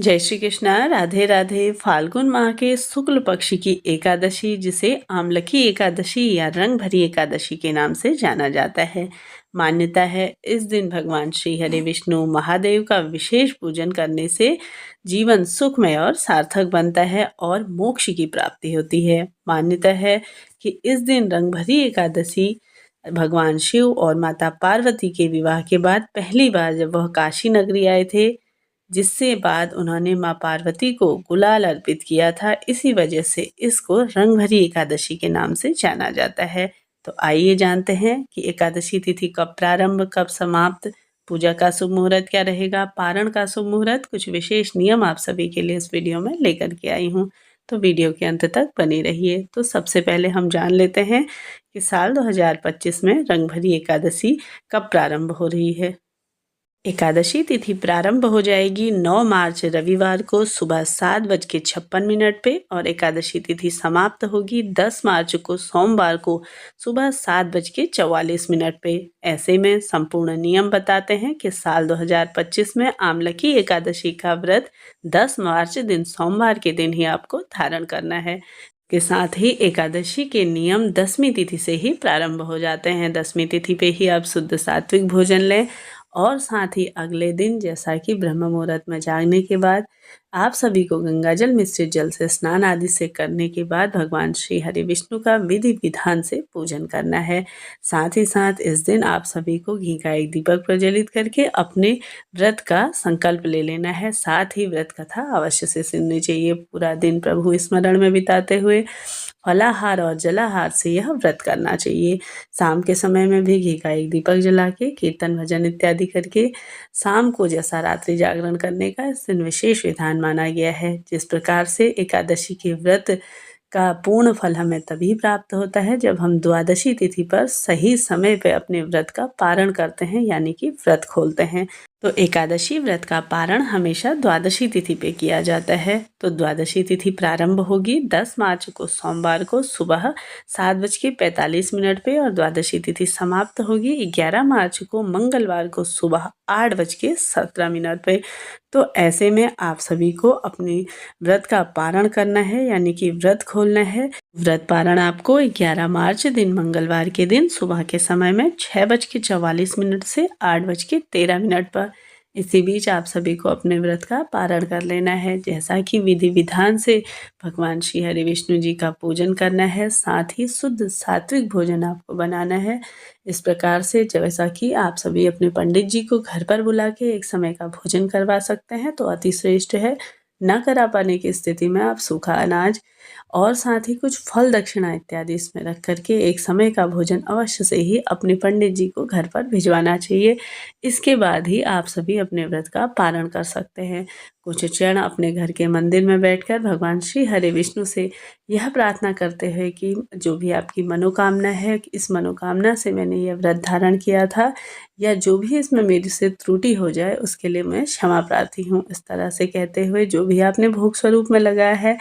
जय श्री कृष्णा। राधे राधे। फाल्गुन माह के शुक्ल पक्ष की एकादशी, जिसे आमलकी एकादशी या रंग भरी एकादशी के नाम से जाना जाता है। मान्यता है इस दिन भगवान श्री हरि विष्णु महादेव का विशेष पूजन करने से जीवन सुखमय और सार्थक बनता है और मोक्ष की प्राप्ति होती है। मान्यता है कि इस दिन रंग भरी एकादशी भगवान शिव और माता पार्वती के विवाह के बाद पहली बार जब वह काशी नगरी आए थे, जिससे बाद उन्होंने माँ पार्वती को गुलाल अर्पित किया था। इसी वजह से इसको रंग भरी एकादशी के नाम से जाना जाता है। तो आइए जानते हैं कि एकादशी तिथि कब प्रारंभ, कब समाप्त, पूजा का शुभ मुहूर्त क्या रहेगा, पारण का शुभ मुहूर्त, कुछ विशेष नियम आप सभी के लिए इस वीडियो में लेकर के आई हूँ। तो वीडियो के अंत तक बने रहिए। तो सबसे पहले हम जान लेते हैं कि साल 2025 में रंग भरी एकादशी कब प्रारंभ हो रही है। एकादशी तिथि प्रारंभ हो जाएगी 9 मार्च रविवार को सुबह 7:56 पे और एकादशी तिथि समाप्त होगी 10 मार्च को सोमवार को सुबह 7:44 पे। ऐसे में संपूर्ण नियम बताते हैं कि साल 2025 में आमलकी एकादशी का व्रत 10 मार्च दिन सोमवार के दिन ही आपको धारण करना है। के साथ ही एकादशी के नियम 10वीं तिथि से ही प्रारंभ हो जाते हैं। 10वीं तिथि पे ही आप शुद्ध सात्विक भोजन लें और साथ ही अगले दिन जैसा कि ब्रह्म मुहूर्त में जागने के बाद आप सभी को गंगा जल मिश्रित जल से स्नान आदि से करने के बाद भगवान श्री हरि विष्णु का विधि विधान से पूजन करना है। साथ ही साथ इस दिन आप सभी को घी का एक दीपक प्रज्वलित करके अपने व्रत का संकल्प ले लेना है। साथ ही व्रत कथा अवश्य से सुननी चाहिए। पूरा दिन प्रभु स्मरण में बिताते हुए फलाहार और जलाहार से यह व्रत करना चाहिए। शाम के समय में भी घी का एक दीपक जला के कीर्तन भजन इत्यादि करके शाम को जैसा रात्रि जागरण करने का इस दिन विशेष विधान माना गया है। जिस प्रकार से एकादशी के व्रत का पूर्ण फल हमें तभी प्राप्त होता है जब हम द्वादशी तिथि पर सही समय पे अपने व्रत का पारण करते हैं, यानी कि व्रत खोलते हैं। तो एकादशी व्रत का पारण हमेशा द्वादशी तिथि पे किया जाता है। तो द्वादशी तिथि प्रारंभ होगी 10 मार्च को सोमवार को सुबह 7:45 पे और द्वादशी तिथि समाप्त होगी 11 मार्च को मंगलवार को सुबह 8:17 पे। तो ऐसे में आप सभी को अपनी व्रत का पारण करना है, यानी कि व्रत खोलना है। व्रत पारण आपको 11 मार्च दिन मंगलवार के दिन सुबह के समय में 6:44 से 8:13 पर। इसी बीच आप सभी को अपने व्रत का पारण कर लेना है, जैसा कि विधि विधान से भगवान श्री हरि विष्णु जी का पूजन करना है। साथ ही शुद्ध सात्विक भोजन आपको बनाना है। इस प्रकार से जैसा कि आप सभी अपने पंडित जी को घर पर बुला के एक समय का भोजन करवा सकते हैं तो अति श्रेष्ठ है। न करा पाने की स्थिति में आप सूखा अनाज और साथ ही कुछ फल दक्षिणा इत्यादि इसमें रख करके एक समय का भोजन अवश्य से ही अपने पंडित जी को घर पर भिजवाना चाहिए। इसके बाद ही आप सभी अपने व्रत का पारण कर सकते हैं। कुछ क्षण अपने घर के मंदिर में बैठकर भगवान श्री हरि विष्णु से यह प्रार्थना करते हैं कि जो भी आपकी मनोकामना है, इस मनोकामना से मैंने यह व्रत धारण किया था, या जो भी इसमें मेरी से त्रुटि हो जाए उसके लिए मैं क्षमा प्रार्थी हूँ। इस तरह से कहते हुए जो भी आपने भोग स्वरूप में लगाया है